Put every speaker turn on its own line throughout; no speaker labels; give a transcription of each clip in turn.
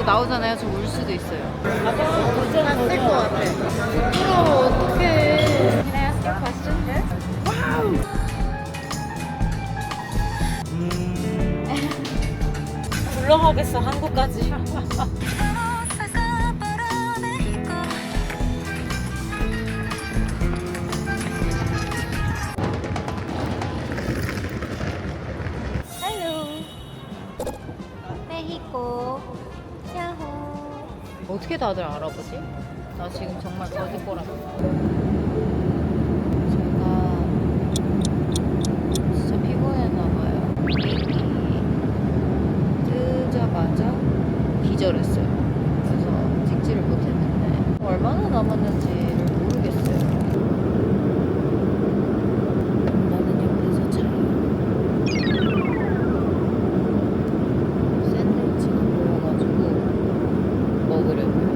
나오잖아요. 저 울 수도 있어요.
아빠 도전 안될 것 같아.
부끄러워. 어떡해. Can I ask you a question?
불러가겠어 한국까지.
메히코. 야호. 어떻게 다들 알아보지? 나 지금 정말 거짓 거라고. 제가 진짜 피곤했나봐요. 비행기 뜨자마자 기절했어요. 그래서 찍지를 못했는데 얼마나 남았는지를 모르겠어요. 나는 옆에서 자요. 샌드위치가 보여가지고 먹으려고요.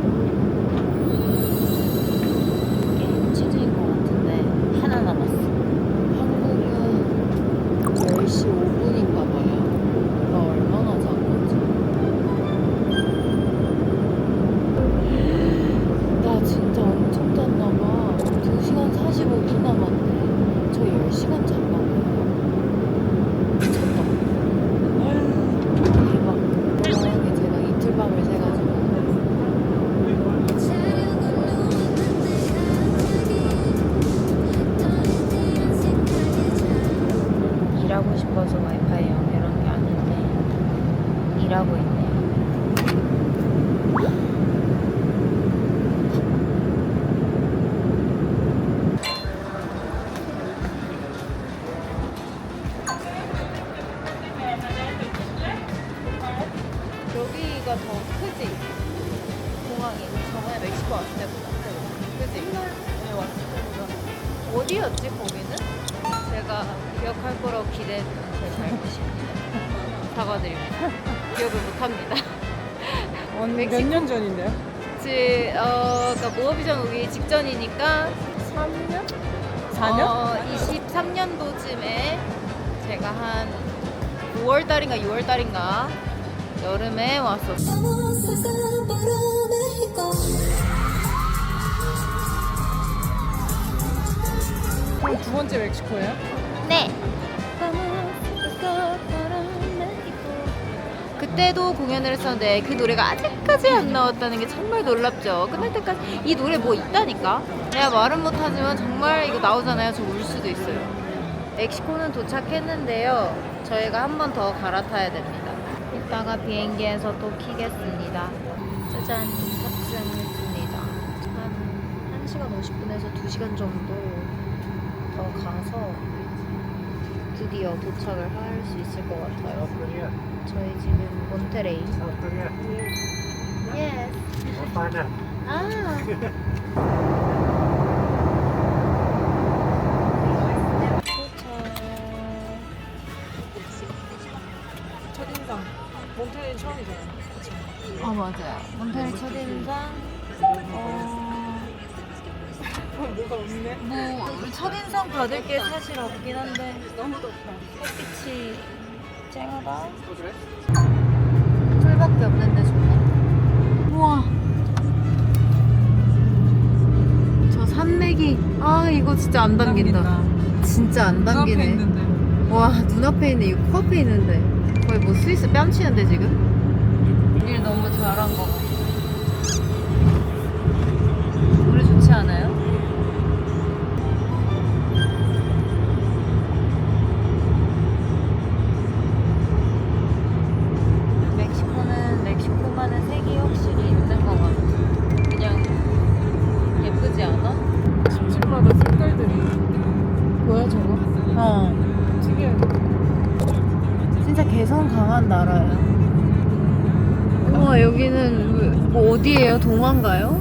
게임 치즈인 것 같은데 하나 남았어. 한국은 10시 5분인가 봐요. 나 얼마나 잔 건지. 나 진짜 엄청 잤나 봐. 2시간 45분 남았네. 저 10시간 잤나 봐요. 미쳤다. 대박. 만약에 제가 이틀 밤을 새가지고 일하고 싶어서 와이파이 연결한 게 아닌데 일하고 있네요. 여기가 더 크지? 공항이 저번에 멕시코 왔을 때보다 그지? 네, 왔을 때보다 어디였지 거기는? 제가 기억할 거라고 기대했던 제 잘못입니다. 사과드립니다. 기억을 못합니다.
몇 년 전인데요?
그러니까 모어비전 오기 직전이니까
3년? 4년?
23년도쯤에 제가 한 5월달인가 6월달인가 여름에 왔었어요.
그럼 두 번째 멕시코예요?
네. 그때도 공연을 했었는데 그 노래가 아직까지 안 나왔다는 게 정말 놀랍죠. 끝날 때까지 이 노래 뭐 있다니까. 내가 말은 못하지만 정말 이거 나오잖아요. 저 울 수도 있어요. 멕시코는 도착했는데요. 저희가 한 번 더 갈아타야 됩니다. 이따가 비행기에서 또 키겠습니다. 짜잔, 탑승했습니다. 한 1시간 50분에서 2시간 정도 더 가서 드디어 도착을 할 수 있을 것 같아요. 저희 지금 몬테레이. Yes.
첫인상. 몬테레이 처음이잖아요. 그쵸?
맞아요. 몬테레이 첫인상.
뭐가 없네.
뭐 첫인상 받을 게 사실 없긴 한데 너무 덥다. 햇빛이 쨍하다. 풀밖에 없는데 좋네. 우와. 저 산맥이 이거 진짜 안 당긴다. 진짜 안 당기네.
있는데.
와, 눈앞에 있네. 이거 코앞에 있는데. 거의 뭐 스위스 뺨치는데 지금? 일 너무 잘한 거 같아. 노래 좋지 않아요? 멕시코는 멕시코만의 색이 확실히 있는 것 같아. 그냥 예쁘지 않아?
집집마다 색깔들이. 뭐야 저거? 특이하게.
진짜 개성 강한 나라야. 우와, 여기는 뭐 어디예요? 동화인가요?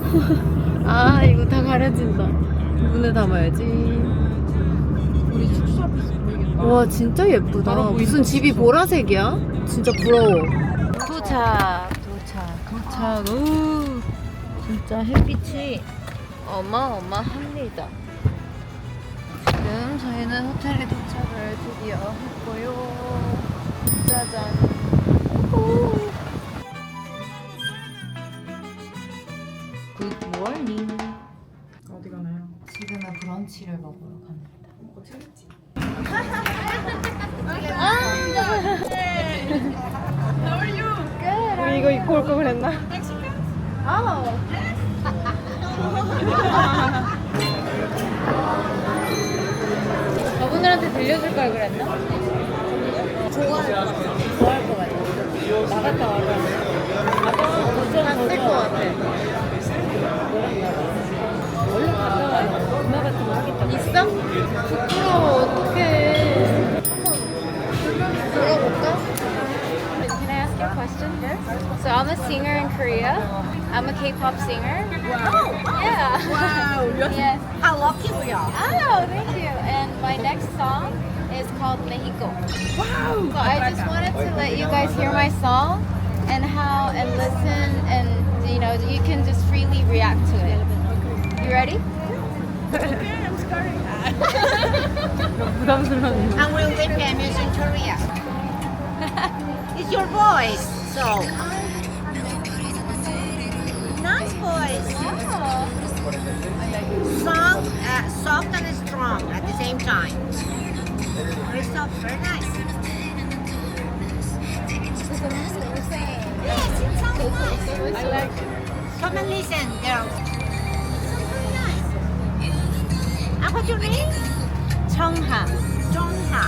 이거 다 가려진다. 눈에 담아야지.
우리 숙소 앞에서 보이겠다.
와, 진짜 예쁘다.
바로 보인다,
무슨 집이
진짜.
보라색이야? 진짜 부러워. 도착. 오, 진짜 햇빛이 어마어마합니다. 지금 저희는 호텔에 도착을 드디어 했고요. 짜잔. 오. 굿모닝.
어디 가나요?
지금은 브런치를 먹으러 갑니다.
뭐 챙겼지? 우리 이거 입고 올 거 그랬나?
저분들한테 들려줄 걸 그랬나? 좋아할 것 같아. 나갔다 와서. 좀쓸것 같아. 얼른 갔다 와요. 엄마 같은 거 하겠다. 있어? 부끄러워. 어떡해. 들어볼까? Can I ask you a question? So I'm a singer in Korea. I'm a K-pop singer.
Wow.
Yeah.
Wow.
Yes.
How lucky we are.
Oh, thank you. And my next song is called Mexico.
Wow.
So I just wanted to let you guys hear my song and listen and you can just freely react to it. You ready?
Okay, I'm starting. 부담스러운.
I will be famous in Korea. It's your voice, so nice voice.
Oh.
Song, soft and strong at the same time. Very soft, very nice. Yes, it sounds nice.
I like it.
Come and listen, girls. Very nice. And what's your name?
청하.
Jongha.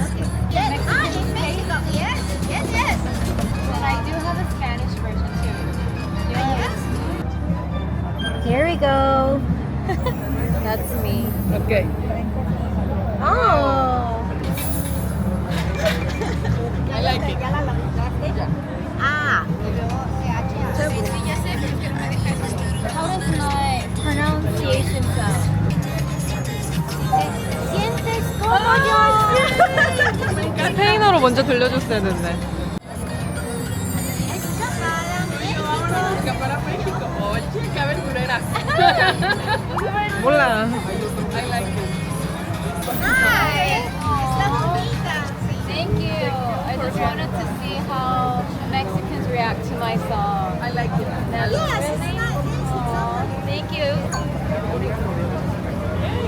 Okay. Yes. In Mexico. Yes, yes, yes.
And I do have a Spanish version too.
Yes.
Here we go. That's me.
Okay.
Oh.
I like it.
Ah.
How does my pronunciation sound?
Sientes como yo.
스페인어로 먼저 들려줬어야 했는데. 몰라. I like it.
Hi. Está bonita.
Thank you. I just wanted to see how Mexicans react to my song.
I like it.
That's
Yes, it's
really-
nice. Yes, it's
Aw, thank you.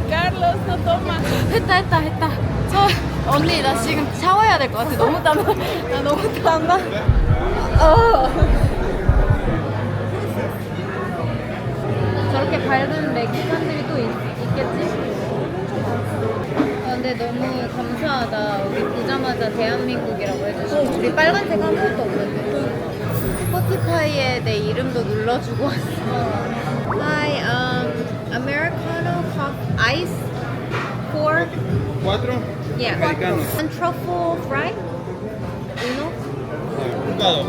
Carlos, no toma.
했다. 언니, 나 지금 샤워해야 될 것 같아. 너무 땀나. 나 너무 땀나. 저렇게 밝은 멕시칸들이 또 있겠지? 근데 너무 감사하다. 우리 보자마자 대한민국이라고 해주시고. 우리 빨간색 아무것도 없는데. 스포티파이에 내 이름도 눌러주고 왔어. Hi, Americano ice 4.
4
Yeah.
americanos.
And truffle fry? Uno?
Trucado.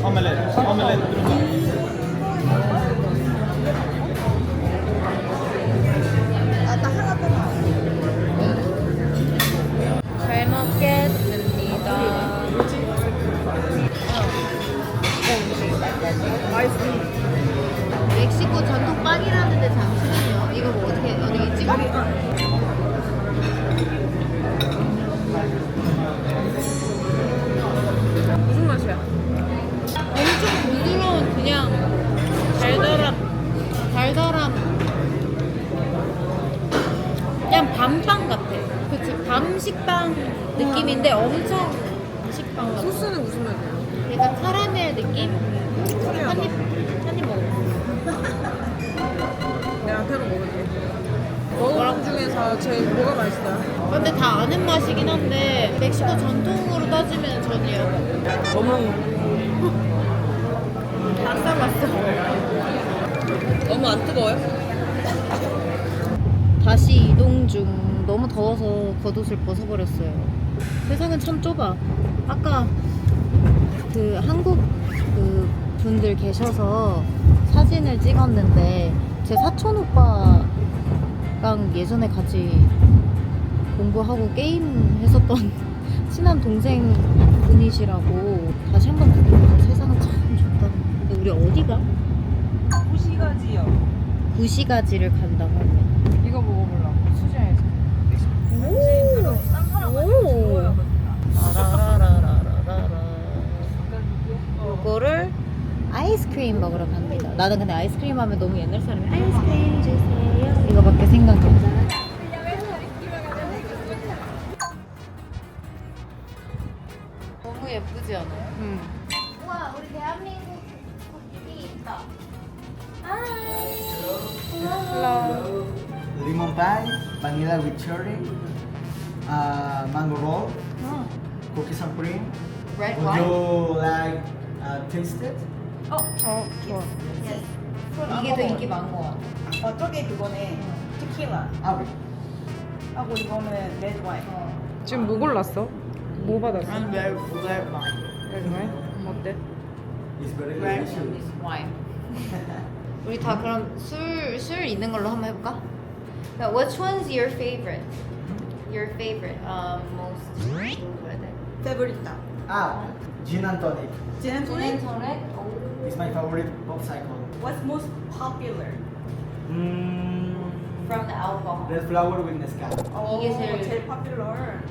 Omelette. Omelette trucado.
잘 먹겠습니다. 멕시코 전통 빵이라는데 잠시만요. 이거 뭐 어디 찍어?
무슨 맛이야?
엄청 부드러운 그냥 달달한 그냥 밤빵 같아. 그치, 밤식빵 느낌인데 엄청 식빵 같아.
소스는 무슨 맛이야?
약간 카라멜 느낌? 한입 먹어.
내가 새로 먹을게. 먹은 중에서 제일 뭐가 맛있어요?
근데 다 아는 맛이긴 한데 멕시코 전통으로 따지면 전이야.
너무
닭살 났어.
너무 안 뜨거워요?
다시 이동 중. 너무 더워서 겉옷을 벗어버렸어요. 세상은 참 좁아. 아까 그 한국 그 분들 계셔서 사진을 찍었는데 제 사촌 오빠랑 예전에 같이 공부하고 게임 했었던 친한 동생 분이시라고 다시 한번 느끼면서 세상은 참 좋다. 근데 우리 어디가?
구시가지요.
구시가지를 간다고 합니다.
이거 먹어보려고 수지에서.
오. 아라라라라라라. 이거를 아이스크림 먹으러 갑니다. 나는 근데 아이스크림 하면 너무 옛날 사람이 아이스크림 주세요 이거밖에 생각이 안 나. 너무 예쁘지 않아요? 우와 우리 대한민국 국기 있다.
Lemon pie, vanilla with cherry, mango roll, cookies and cream.
Red
Would
wine?
you like taste it?
이게 더 인기 많은 것 같아.
저게 그거네. 테킬라.
Okay.
하고 이거는 레드 와인.
지금 뭐 골랐어? 뭐 받았어?
Red wine.
왜? 어때?
It's very delicious.
와인. 우리 다 그럼 술 있는 걸로 한번 해볼까? 그러니까 which one's your favorite? Your favorite, most 뭐라 해야 돼?
페브리타.
Gin and tonic.
진
토닉 토닉?
It's my favorite popsicle.
What's most popular?
From the alcohol.
Red flower with Nescafe.
이게 제일
popular.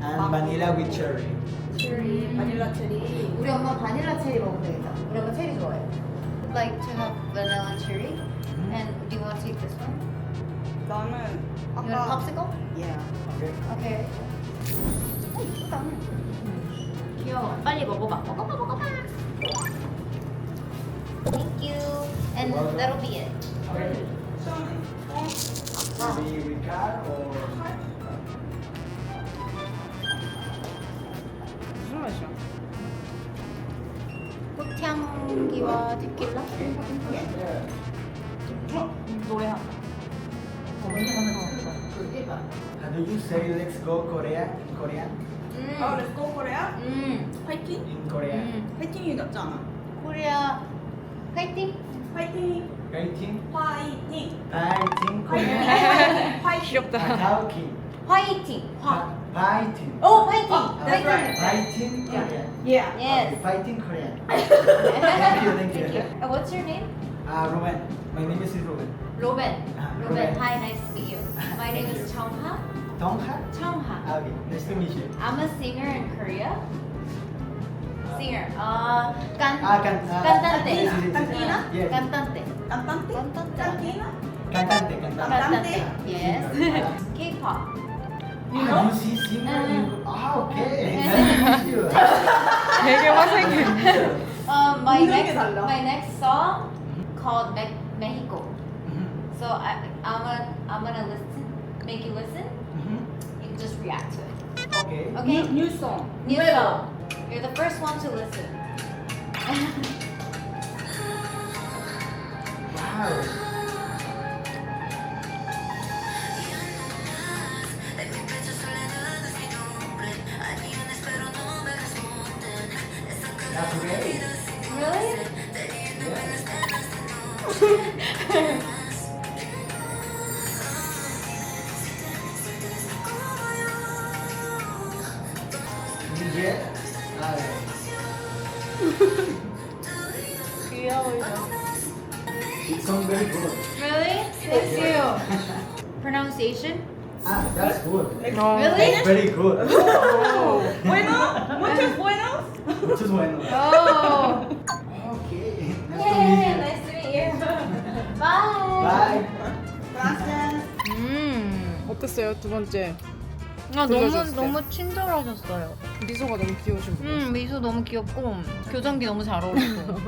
And vanilla with cherry.
체리.
바닐라 체리.
우리 엄마 바닐라 체리 먹으면 되겠다. 우리 엄마 체리 좋아해. Would like to have vanilla cherry. And do you want to take this one?
나는
You want a popsicle?
Yeah.
Okay.
Okay. 오 이쁘다. 귀여워. 빨리 먹어봐. 먹어봐. Thank you. And that'll be it.
Maybe with car or
무슨 맛이야?
꽃향기와 테킬라? 노래한다.
how do you say let's go Korea in Korean?
Oh, let's go Korea. 화이팅.
In Korea.
화이팅이 낫지 않아?
코리아 화이팅!
화이팅.
Fighting.
화이팅.
Fighting Korea.
화이팅.
귀엽다.
Talking.
화이팅!
Fighting.
오 화이팅!
That's right.
Fighting Korean.
Yeah.
Yes.
Okay, fighting Korean. Thank you.
What's your name?
Ruben. My name is Ruben.
Ruben.
Ruben.
Ruben. Hi, nice to meet you. My name is Chongha.
Tongha?
Chongha.
Okay, nice to meet you.
I'm a singer in Korea. Singer.
Cantante.
Cantina?
Yes.
Cantante.
깐딴테?
Cantina.
Cantante.
Cantante. Yes. K-pop.
You see singer? Okay. Nice to meet you.
되게 화색이.
My
이런 게
next
달라.
my next song called Mexico.
Mhm.
So I'm gonna listen, make you listen.
Mhm.
You can just react to it.
Okay.
Okay.
New song.
New song. You're the first one to listen.
Wow. That's great.
Really?
DJ. It sounds very good.
Really? Thank you. Pronunciation?
That's good.
Really?
That's very good.
Bueno? Muchos buenos?
Muchos buenos.
Oh.
Okay. Nice to
Yay,
meet you.
nice to meet you. Bye.
Bye.
Gracias.
어땠어요? 두 번째.
아,
들려줬을 때.
너무 친절하셨어요.
미소가 너무 귀여우신 분.
미소 너무 귀엽고 교정기 너무 잘 어울리고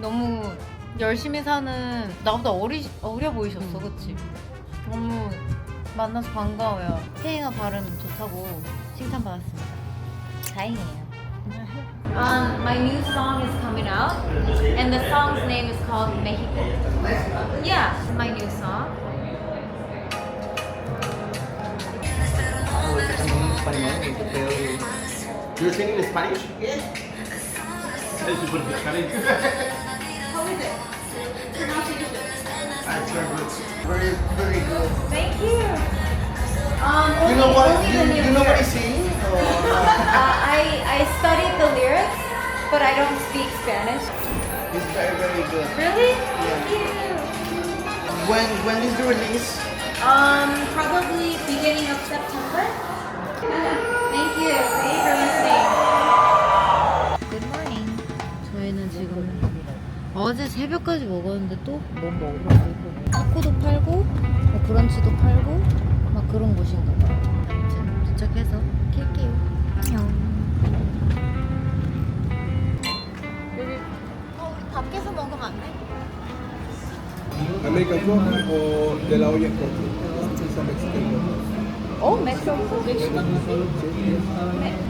너무 열심히 사는 나보다 어려 보이셨어, 그치? 너무 만나서 반가워요. 태행아 발음 좋다고 칭찬받았습니다. 다행이에요. My new song is coming out, and the song's name is called Mexico. Yeah, it's my new song.
You're singing in Spanish?
Yes.
Es súper Spanish.
How is it? Pronunciation.
That's very good.
Very, very good.
Thank you.
You know what?
Only the
You know what
lyrics.
he's singing?
I studied the lyrics, but I don't speak Spanish.
It's very, very good.
Really? Thank you.
When is the release?
Probably beginning of September. Thank you. Thank you for listening. Good morning. 저희는 지금 어제 새벽까지 먹었는데 또 뭐 먹으라고. 타코도 팔고 뭐 브런치도 팔고 막 그런 곳인가 봐요. 아무튼 도착해서 킬게요. 안녕. 우리 밖에서 먹으면 안 돼?
American coffee or de la olla coffee. It's a Mexican coffee.
어? 멕시코?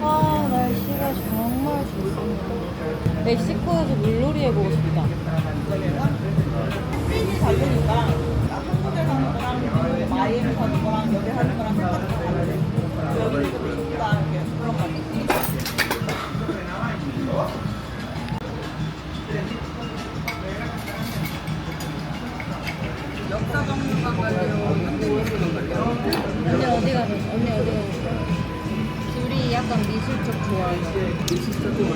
아 날씨가 정말 좋습니다. 멕시코에서 물놀이 해보고 싶다.
핀이 다르니까 한국에 사는 거랑 마이애미 사는 거랑 여기 하는 거랑 색깔이 다 다르네. 여기는 좀 춥다 이렇게 그런 거 같아. 역사박물관 갈래요?
언니 어디 가요? 언니 어디 가요? 둘이 약간 미술 쪽 좋아해요.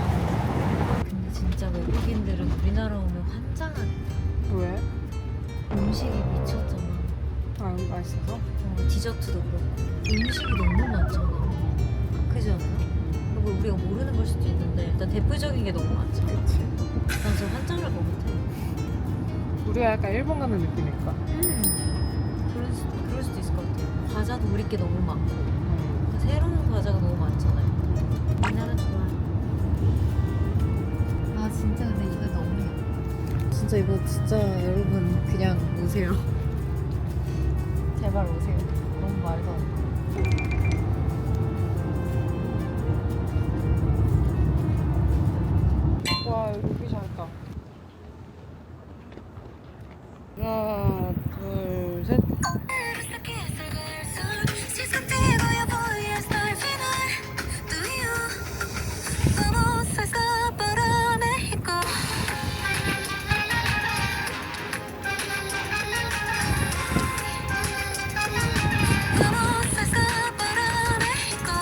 근데 진짜 외국인들은 우리나라 오면 환장하겠다.
왜?
음식이 미쳤잖아.
아, 맛있어서?
디저트도 그렇고 음식이 너무 많잖아. 그지 않아요? 그리고 우리가 모르는 걸 수도 있는데 일단 대표적인 게 너무 많잖아.
그치.
난 저 환장할 것 같아.
우리가 약간 일본 가는 느낌일까?
그럴 수도 있을 것 같아요. 과자도 우리 게 너무 많고 그러니까 새로운 과자가 너무 많잖아요. 우리나라 좋아. 아 진짜 근데 이거 너무 예뻐. 진짜 이거 진짜 여러분 그냥 오세요. 제발 오세요. 너무 말도 안 돼.
와, 여기 잘했다. 하나, 둘, 셋.
Si contigo yo voy hasta el final, tú y yo vamos a escapar a México. Vamos a escapar a México.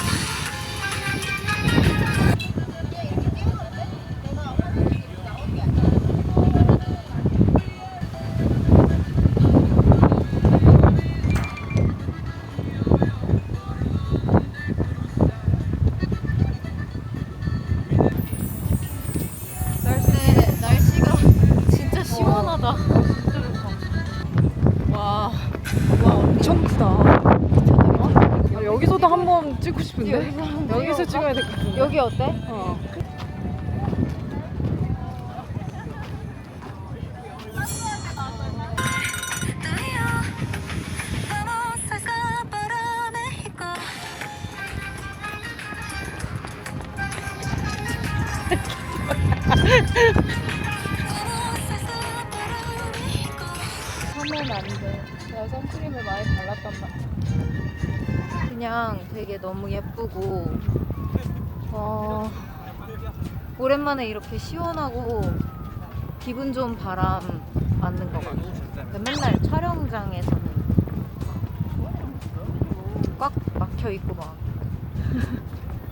날씨가 진짜 시원하다. 진짜 좋다. 와
엄청 크다.
미쳤다.
아, 여기서도 한번 찍고 싶은데?
여기서 한번
여기서
찍어볼까?
찍어야 될 것 같은데?
여기 어때?
어.
Tú y yo vamos a escapar a México. Vamos a escapar a México.
하면 안 돼. 내가 선크림을 많이 발랐단 말이야. 그냥 되게 너무 예쁘고, 오랜만에 이렇게 시원하고 기분 좋은 바람 맞는 것 같아. 근데 맨날 촬영장에서는 꽉 막혀 있고 막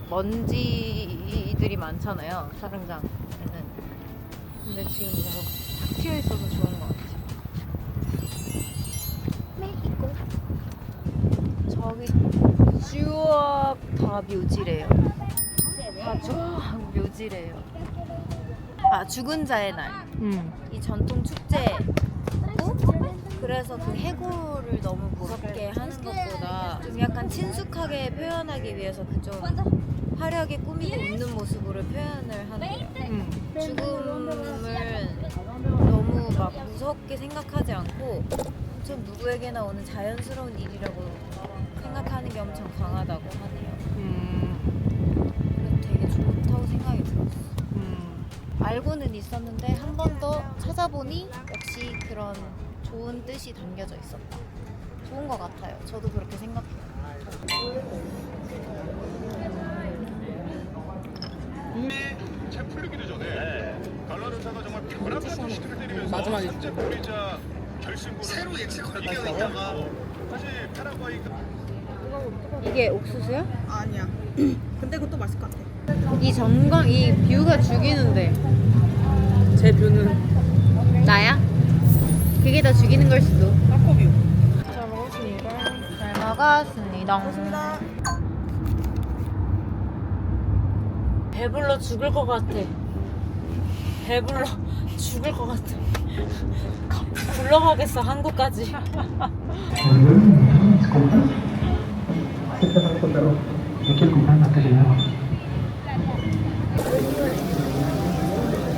먼지들이 많잖아요, 촬영장에는. 근데 지금 뭔가 탁 트여 있어서 좋은 것 같아. 메xico. 저기 쭉 다 묘지래요. 다 쭉 묘지래요. 아, 죽은 자의 날. 이 전통 축제고, 그래서 그 해골을 너무 무섭게 하는 것보다 좀 약간 친숙하게 표현하기 위해서 그 좀 화려하게 꾸미고 웃는 모습으로 표현을 하네요. 죽음을 너무 막 무섭게 생각하지 않고 좀 누구에게나 오는 자연스러운 일이라고 생각하는 게 엄청 강하다고 하네요. 그래서 되게 좋다고 생각이 들었어. 알고는 있었는데 한 번 더 찾아보니 역시 그런 좋은 뜻이 담겨져 있었다. 좋은 것 같아요. 저도 그렇게 생각해요.
잘 풀리기도 전에 갈라르타가 정말 벼락같은 시트를 때리면서
마지막에
선제 보리자 결승골을 새로 예측을 이겨냈다가 사실 파라과이가
이게 옥수수야?
아니야. 근데 그것도 맛있을 것 같아.
이 전광, 이 뷰가 죽이는데.
제 뷰는
나야? 그게 더 죽이는 걸 수도.
따코뷰.
잘 먹었습니다.
잘 먹었습니다.
좋습니다.
배불러 죽을 것 같아. 배불러 죽을 것 같아. 굴러가겠어 한국까지.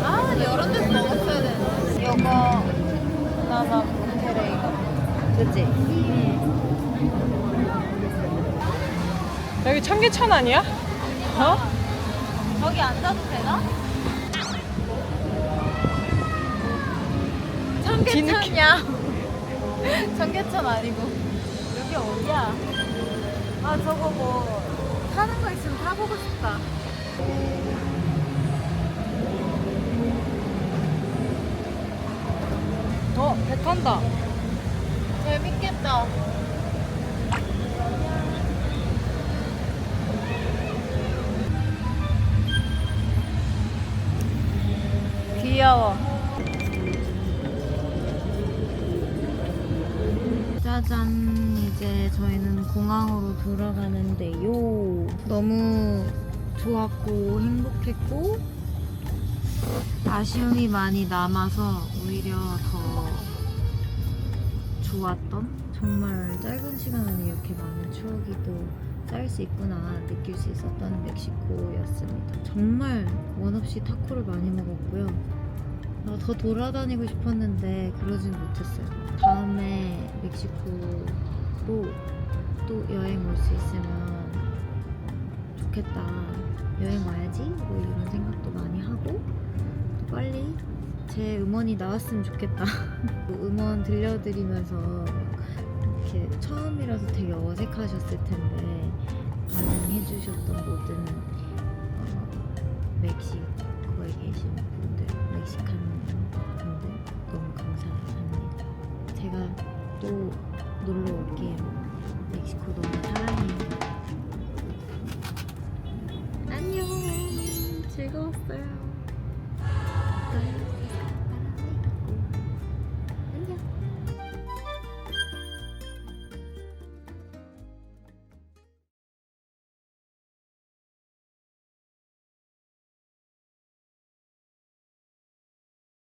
아 이런 데서 먹었어야 되는데. 이거 바나나 몬테레 이거. 그치?
여기 청계천 아니야? 어?
저기 앉아도 되나? 청계천이야. 청계천 아니고 여기 어디야? 아 저거 뭐 타는 거 있으면 타보고 싶다.
배 탄다.
재밌겠다. 귀여워. 짜잔, 이제 저희는 공항으로 돌아가는데요. 너무 좋았고 행복했고 아쉬움이 많이 남아서 오히려 더 좋았던, 정말 짧은 시간 안에 이렇게 많은 추억이 또 쌓일 수 있구나 느낄 수 있었던 멕시코였습니다. 정말 원 없이 타코를 많이 먹었고요. 더 돌아다니고 싶었는데 그러진 못했어요. 다음에 멕시코로 또 여행 올 수 있으면 좋겠다. 여행 와야지 뭐 이런 생각도 많이 하고, 또 빨리 제 음원이 나왔으면 좋겠다. 음원 들려드리면서 이렇게 처음이라서 되게 어색하셨을 텐데 반응해주셨던 모든 멕시코에 계신 분들, 멕시칸 분들 너무 감사합니다. 제가 또 놀러 올게요. 멕시코 너무 사랑해요. 안녕. 즐거웠어요.